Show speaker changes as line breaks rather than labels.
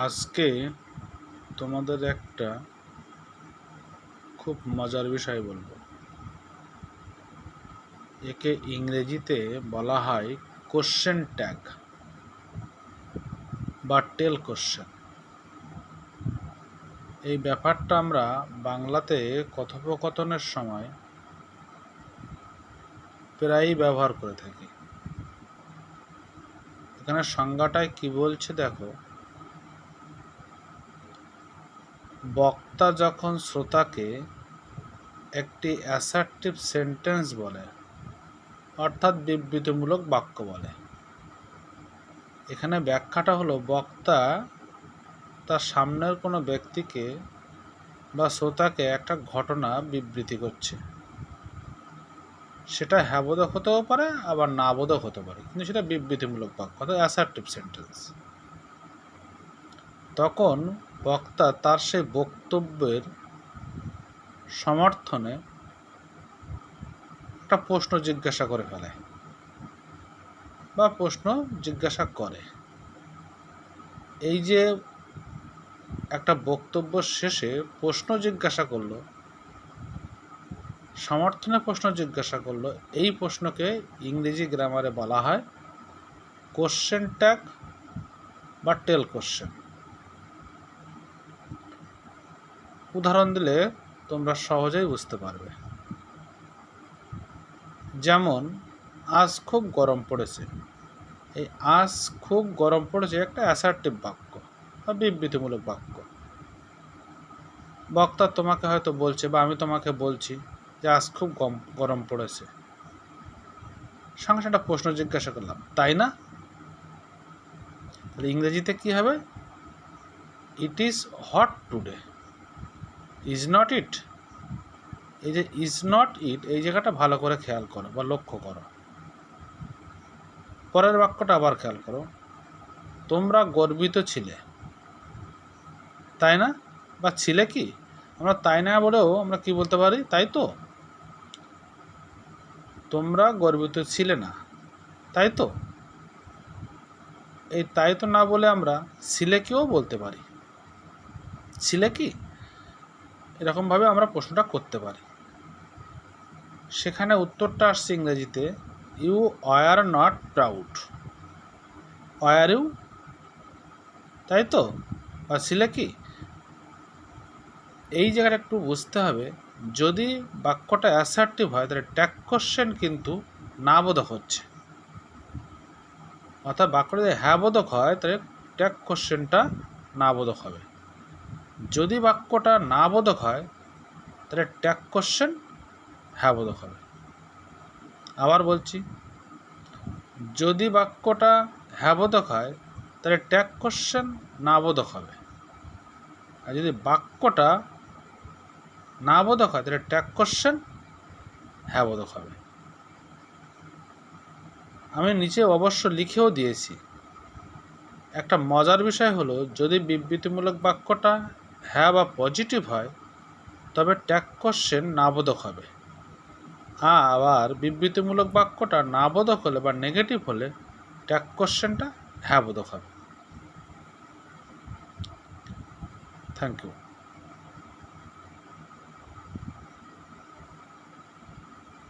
আজকে তোমাদের একটা খুব মজার বিষয় বলবো। একে ইংরেজিতে বলা হয় কোশ্চেন ট্যাগ বা টেল কোশ্চেন। এই ব্যাপারটা আমরা বাংলাতে কথোপকথনের সময় প্রায়ই ব্যবহার করে থাকি। এখানে সংজ্ঞাটায় কি বলছে দেখো, বক্তা যখন শ্রোতাকে একটি অ্যাসার্টিভ সেন্টেন্স বলে, অর্থাৎ বিবৃতিমূলক বাক্য বলে। এখানে ব্যাখ্যাটা হলো, বক্তা তার সামনের কোনো ব্যক্তিকে বা শ্রোতাকে একটা ঘটনা বিবৃতি করছে। সেটা হ্যাবোধক হতেও পারে, আবার না বোধক হতে পারে, কিন্তু সেটা বিবৃতিমূলক বাক্য, অর্থাৎ অ্যাসার্টিভ সেন্টেন্স। তখন বক্তা তার সেই বক্তব্যের সমর্থনে একটা প্রশ্ন জিজ্ঞাসা করে ফেলে বা প্রশ্ন জিজ্ঞাসা করে। এই যে একটা বক্তব্য শেষে প্রশ্ন জিজ্ঞাসা করলো, সমর্থনে প্রশ্ন জিজ্ঞাসা করলো, এই প্রশ্নকে ইংরেজি গ্রামারে বলা হয় কোশ্চেন ট্যাগ বা টেল কোশ্চেন। উদাহরণ দিলে তোমরা সহজেই বুঝতে পারবে। যেমন, আজ খুব গরম পড়েছে। এই আজ খুব গরম পড়েছে একটা অ্যাসার্টিভ বাক্য বা বিবৃতিমূলক বাক্য। বক্তা তোমাকে হয়তো বলছে বা আমি তোমাকে বলছি যে আজ খুব গরম পড়েছে। সঙ্গে একটা প্রশ্ন জিজ্ঞাসা করলাম, তাই না? ইংরেজিতে কি হবে? It is hot today, is not it. এই যে ইজ নট ইট, এই জায়গাটা ভালো করে খেয়াল করো বা লক্ষ্য করো। পরের বাক্যটা আবার খেয়াল করো, তোমরা গর্বিত ছিলে, তাই না? বা ছিলে কি? আমরা তাই না বলেও আমরা কি বলতে পারি? তাই তো। তোমরা গর্বিত ছিলে না, তাই তো। এই তাই তো না বলে আমরা ছিলে কিও বলতে পারি, ছিলে কি, এরকমভাবে আমরা প্রশ্নটা করতে পারি। সেখানে উত্তরটা আসছে ইংরেজিতে, you were not proud, were you, তাই তো, বা ছিলে কি। এই জায়গাটা একটু বুঝতে হবে। যদি বাক্যটা অ্যাসার্টিভ হয় তাহলে ট্যাগ কোশ্চেন কিন্তু না বোধক হচ্ছে, অর্থাৎ বাক্যটা যদি হ্যাঁ বোধক হয় তাহলে ট্যাগ কোশ্চেনটা না বোধক হবে। যদি বাক্যটা না বোধক হয় তাহলে ট্যাগ কোশ্চেন হ্যাঁ বোধক হবে। আবার বলছি, যদি বাক্যটা হ্যাঁ বোধক হয় তাহলে ট্যাগ কোশ্চেন না বোধক হবে। আর যদি বাক্যটা না বোধক হয় তাহলে ট্যাগ কোশ্চেন হ্যাঁ বোধক হবে। আমি নিচে অবশ্য লিখেও দিয়েছি। একটা মজার বিষয় হলো, যদি বিবৃতিমূলক বাক্যটা হ্যাঁ বা পজিটিভ হয় তবে ট্যাগ কোশ্চেন না বোধক হবে। আবার বিবৃতিমূলক বাক্যটা না বোধক হলে বা নেগেটিভ হলে ট্যাগ কোশ্চেনটা হ্যাঁ বোধক হবে। Thank you.